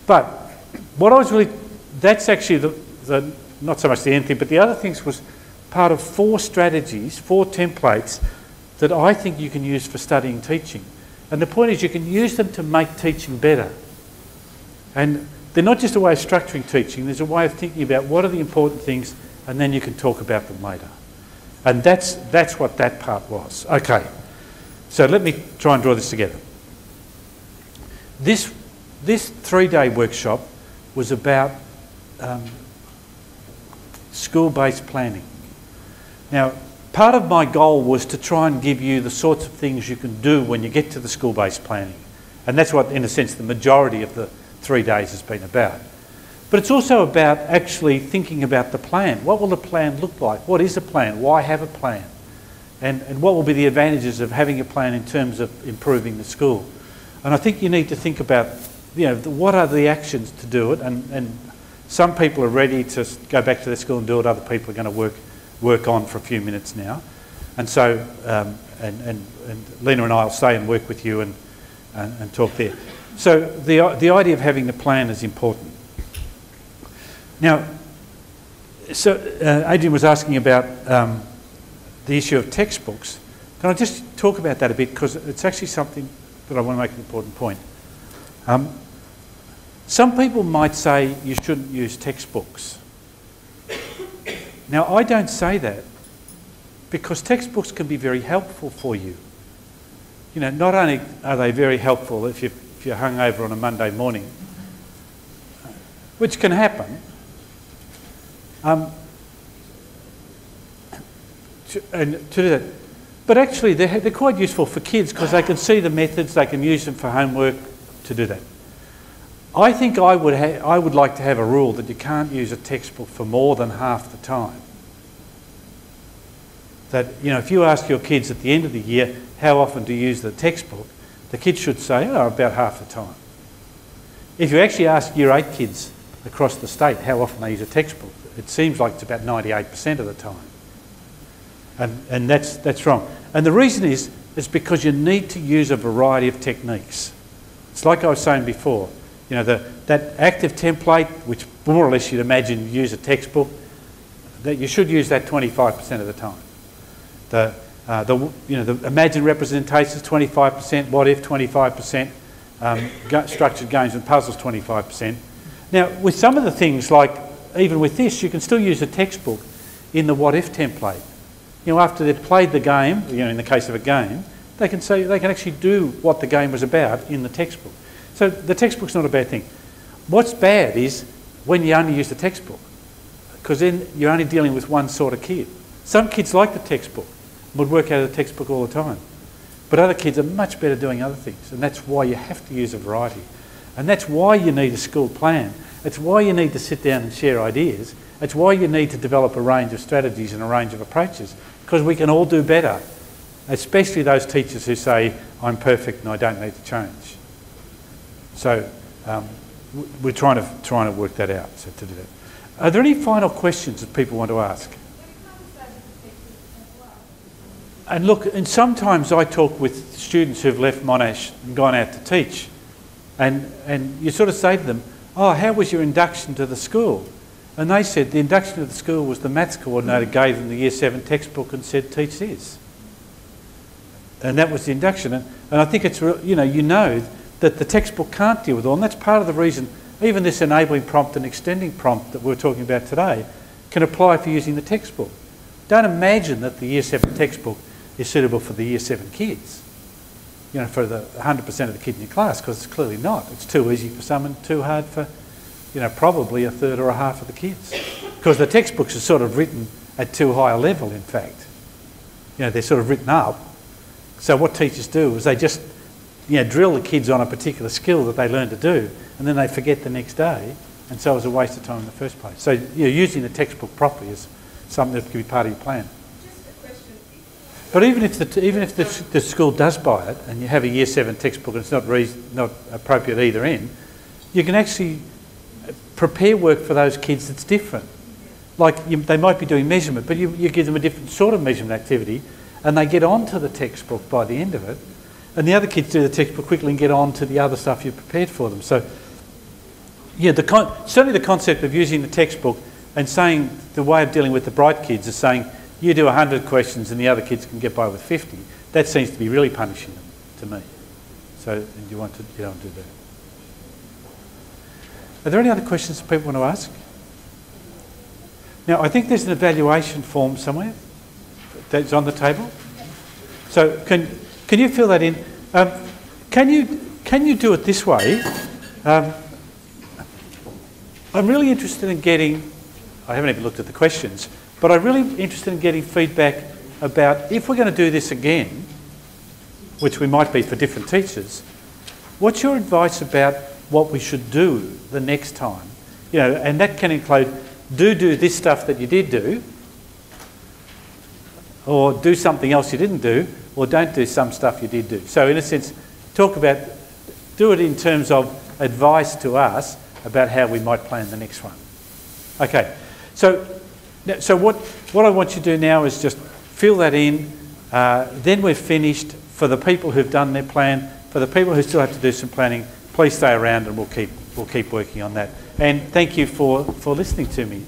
But what I was really, that's actually the not so much the end thing, but the other things was part of 4 strategies, 4 templates that I think you can use for studying teaching. And the point is you can use them to make teaching better. And they're not just a way of structuring teaching, there's a way of thinking about what are the important things and then you can talk about them later. And that's what that part was. Okay, so let me try and draw this together. This 3-day workshop was about school-based planning. Now, part of my goal was to try and give you the sorts of things you can do when you get to the school-based planning. And that's what, in a sense, the majority of the 3 days has been about. But it's also about actually thinking about the plan. What will the plan look like? What is a plan? Why have a plan? And what will be the advantages of having a plan in terms of improving the school? And I think you need to think about, you know, what are the actions to do it? And some people are ready to go back to their school and do it. Other people are going to work on for a few minutes now. And so, and Lena and I will stay and work with you and talk there. So the idea of having the plan is important. Now, so Adrian was asking about the issue of textbooks. Can I just talk about that a bit, because it's actually something that I want to make an important point. Some people might say you shouldn't use textbooks. Now, I don't say that, because textbooks can be very helpful for you. You know, not only are they very helpful if you're hungover on a Monday morning, which can happen, and to do that. But actually they're quite useful for kids because they can see the methods, they can use them for homework to do that. I think I would like to have a rule that you can't use a textbook for more than half the time. That, you know, if you ask your kids at the end of the year, how often do you use the textbook, the kids should say, oh, about half the time. If you actually ask Year 8 kids across the state how often they use a textbook, it seems like it's about 98% of the time. And that's wrong. And the reason is because you need to use a variety of techniques. It's like I was saying before, you know, that active template, which more or less you'd imagine you use a textbook, that you should use that 25% of the time. The imagined representations, 25%, what if, 25%, structured games and puzzles, 25%. Now, with some of the things, like even with this, you can still use a textbook in the what if template. You know, after they've played the game, you know, in the case of a game, they can actually do what the game was about in the textbook. So the textbook's not a bad thing. What's bad is when you only use the textbook, because then you're only dealing with one sort of kid. Some kids like the textbook, would work out of the textbook all the time. But other kids are much better doing other things, and that's why you have to use a variety. And that's why you need a school plan. It's why you need to sit down and share ideas. It's why you need to develop a range of strategies and a range of approaches, because we can all do better, especially those teachers who say, I'm perfect and I don't need to change. So we're trying to work that out, so to do that. Are there any final questions that people want to ask? And look, and sometimes I talk with students who've left Monash and gone out to teach, and you sort of say to them, oh, how was your induction to the school? And they said the induction to the school was the maths coordinator gave them the Year 7 textbook and said, teach this. And that was the induction. And I think it's, you know that the textbook can't deal with all, and that's part of the reason even this enabling prompt and extending prompt that we're talking about today can apply for using the textbook. Don't imagine that the Year 7 textbook is suitable for the Year 7 kids, you know, for the 100% of the kids in your class, because it's clearly not. It's too easy for some and too hard for, you know, probably a third or a half of the kids. Because the textbooks are sort of written at too high a level, in fact. You know, they're sort of written up. So what teachers do is they just, you know, drill the kids on a particular skill that they learn to do, and then they forget the next day, and so it's a waste of time in the first place. So, you know, using the textbook properly is something that can be part of your plan. But even if the school does buy it and you have a Year 7 textbook and it's not appropriate either end, you can actually prepare work for those kids that's different. Like they might be doing measurement, but you give them a different sort of measurement activity and they get onto the textbook by the end of it, and the other kids do the textbook quickly and get on to the other stuff you've prepared for them. So Yeah, certainly the concept of using the textbook and saying the way of dealing with the bright kids is saying you do 100 questions and the other kids can get by with 50. That seems to be really punishing them to me. So you don't do that. Are there any other questions that people want to ask? Now, I think there's an evaluation form somewhere that's on the table. So can you fill that in? Can you do it this way? I'm really interested in getting, I haven't even looked at the questions, but I'm really interested in getting feedback about if we're going to do this again, which we might be for different teachers, what's your advice about what we should do the next time? You know, and that can include do this stuff that you did do, or do something else you didn't do, or don't do some stuff you did do. So in a sense, do it in terms of advice to us about how we might plan the next one. Okay, so what I want you to do now is just fill that in, then we're finished. For the people who've done their plan, for the people who still have to do some planning, please stay around and we'll keep working on that. And thank you for listening to me.